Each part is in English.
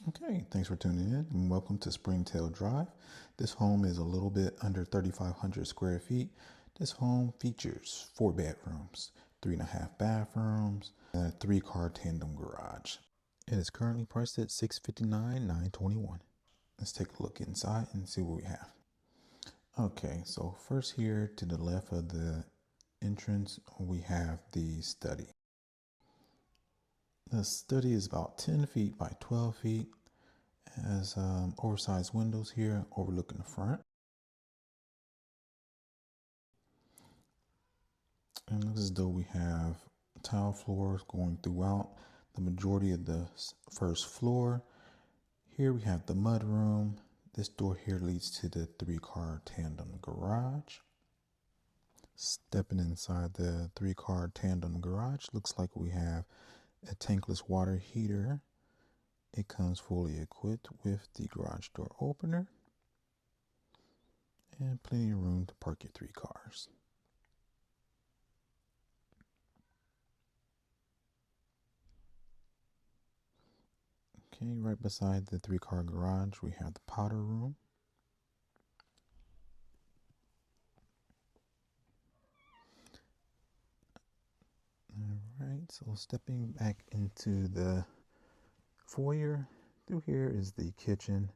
Okay, thanks for tuning in and welcome to Springtail Drive. This home is a little bit under 3,500 square feet. This home features 4 bedrooms, 3.5 bathrooms, and a 3-car tandem garage. It is currently priced at $659,921. Let's take a look inside and see what we have. Okay, so first here to the left of the entrance, we have the study. The study is about 10 feet by 12 feet. Has oversized windows here overlooking the front. And looks as though we have tile floors going throughout the majority of the first floor. Here we have the mud room. This door here leads to the 3-car tandem garage. Stepping inside the 3-car tandem garage, looks like we have a tankless water heater. It comes fully equipped with the garage door opener and plenty of room to park your 3 cars. Okay, right beside the 3-car garage, we have the powder room. All right, so stepping back into the foyer, through here is the kitchen.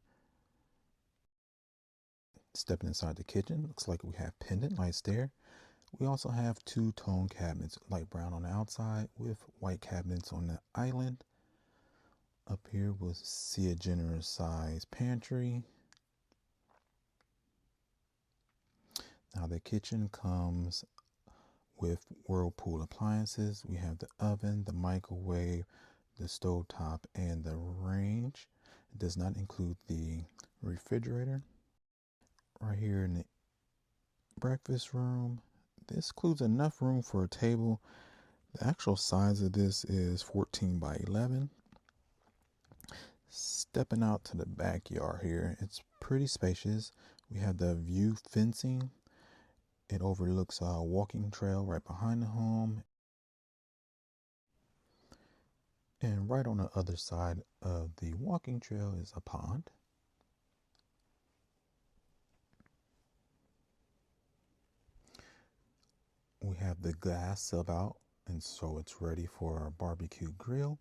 Stepping inside the kitchen, looks like we have pendant lights there. We also have 2-tone cabinets, light brown on the outside with white cabinets on the island. Up here we'll see a generous size pantry. Now the kitchen comes with Whirlpool appliances. We have the oven, the microwave, the stovetop, and the range. It does not include the refrigerator. Right here in the breakfast room, this includes enough room for a table. The actual size of this is 14 by 11. Stepping out to the backyard here, it's pretty spacious. We have the view fencing. It overlooks a walking trail right behind the home. And right on the other side of the walking trail is a pond. We have the gas sub out, and so it's ready for our barbecue grill.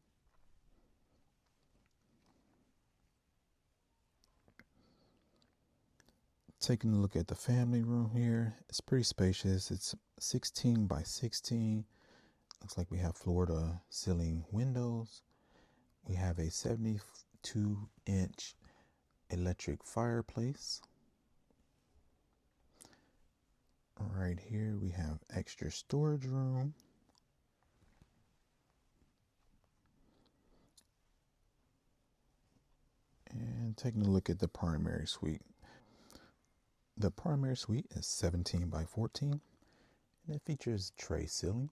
Taking a look at the family room here, it's pretty spacious. It's 16 by 16. Looks like we have floor to ceiling windows. We have a 72-inch electric fireplace. Right here we have extra storage room. And taking a look at the primary suite. The primary suite is 17 by 14 and it features tray ceilings.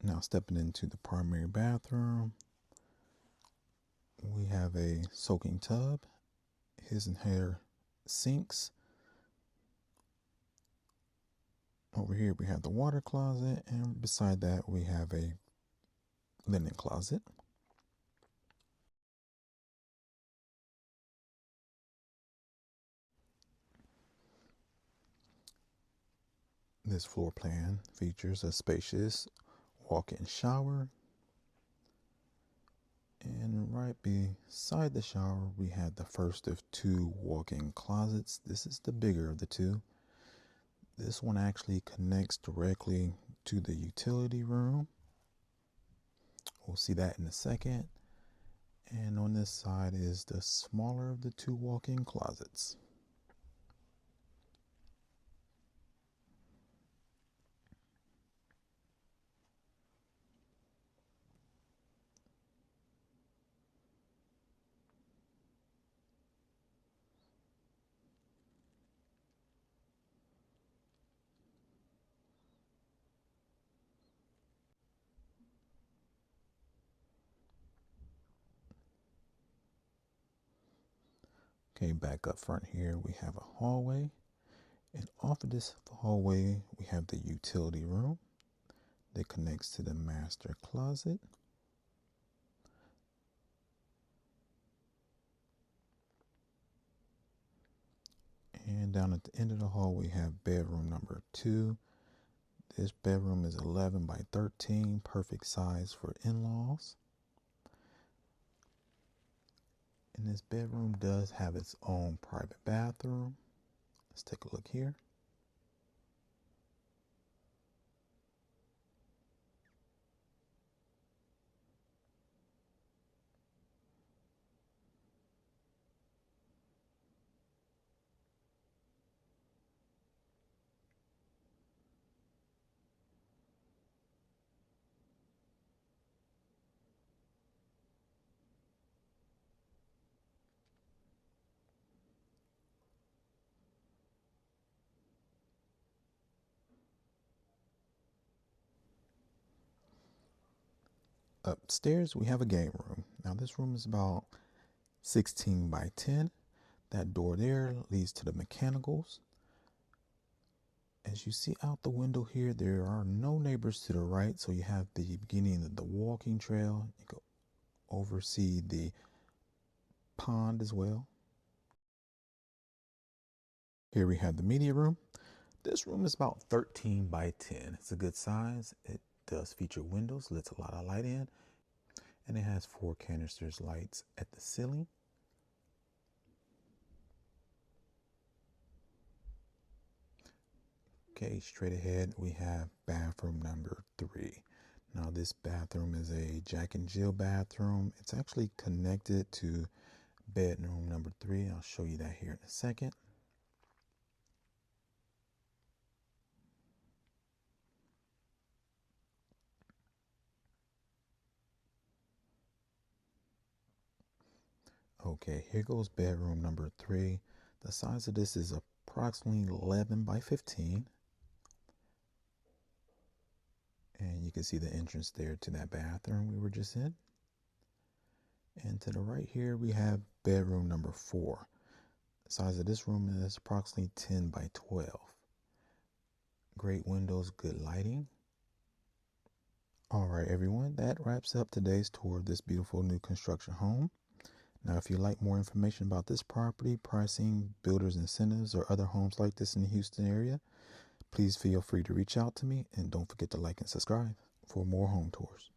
Now stepping into the primary bathroom, we have a soaking tub, his and her sinks. Over here we have the water closet, and beside that we have a linen closet. This floor plan features a spacious walk-in shower. And right beside the shower, we have the first of 2 walk-in closets. This is the bigger of the 2. This one actually connects directly to the utility room. We'll see that in a second. And on this side is the smaller of the 2 walk-in closets. Okay, back up front here, we have a hallway. And off of this hallway, we have the utility room. that connects to the master closet. And down at the end of the hall, we have bedroom number 2. This bedroom is 11 by 13, perfect size for in-laws. And this bedroom does have its own private bathroom. Let's take a look here. Upstairs, we have a game room. Now, this room is about 16 by 10. That door there leads to the mechanicals. As you see out the window here, there are no neighbors to the right, so you have the beginning of the walking trail. You can oversee the pond as well. Here we have the media room. This room is about 13 by 10. It's a good size. It does feature windows, lets a lot of light in, and it has 4 canisters lights at the ceiling. Okay, straight ahead we have bathroom number 3. Now this bathroom is a Jack and Jill bathroom. It's actually connected to bedroom number 3. I'll show you that here in a second. Okay, here goes bedroom number 3. The size of this is approximately 11 by 15. And you can see the entrance there to that bathroom we were just in. And to the right here, we have bedroom number 4. The size of this room is approximately 10 by 12. Great windows, good lighting. All right, everyone, that wraps up today's tour of this beautiful new construction home. Now, if you'd like more information about this property, pricing, builders incentives, or other homes like this in the Houston area, please feel free to reach out to me, and don't forget to like and subscribe for more home tours.